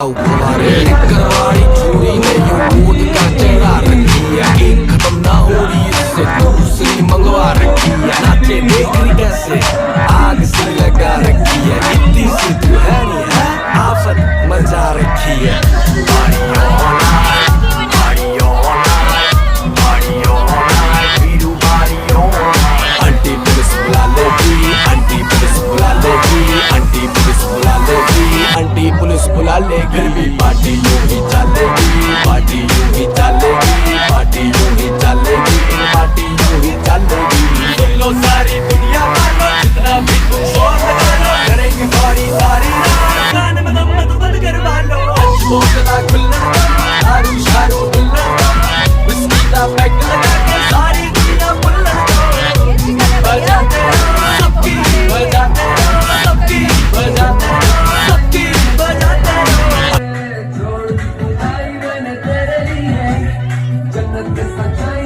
करवाड़ी चूड़ी ने यूं कूद का चढ़ा रखी है। एक खत्म ना हो रही इससे दूसरी मंगवा रखी है। नाचे देख रही कैसे आग सी लगा रखी है। इतनी सी तू है नहीं है आफत मचा रखी है। Party all night, party all night, party all night, we do party all night। Aunty police बुला लेगी, आंटी पुलिस बुला लेगी, आंटी पुलिस बुला लेगी, आंटी पुलिस बुला लेगी। भी पार्टी यूं ही चलेगी, पार्टी यूं ही चलेगी, पार्टी यूं ही चलेगी, पार्टी यूं ही चलेगी। सुन लो सारी दुनिया वालों जितना भी तुम शोर लगा लो, करेंगे पार्टी सारी रात। गाने में दम तो बंद करवा लो। आज बोतला खुलना दारू शारू खुलना विस्की का पैक लगा के सारी दुनिया खुलना बजाते रहो सबकी बजाते रहो सबकी बजाते रहो सबकी बजाते रहो। छोड़ आई मैंने तेरे लिए जन्नत के सच्चाई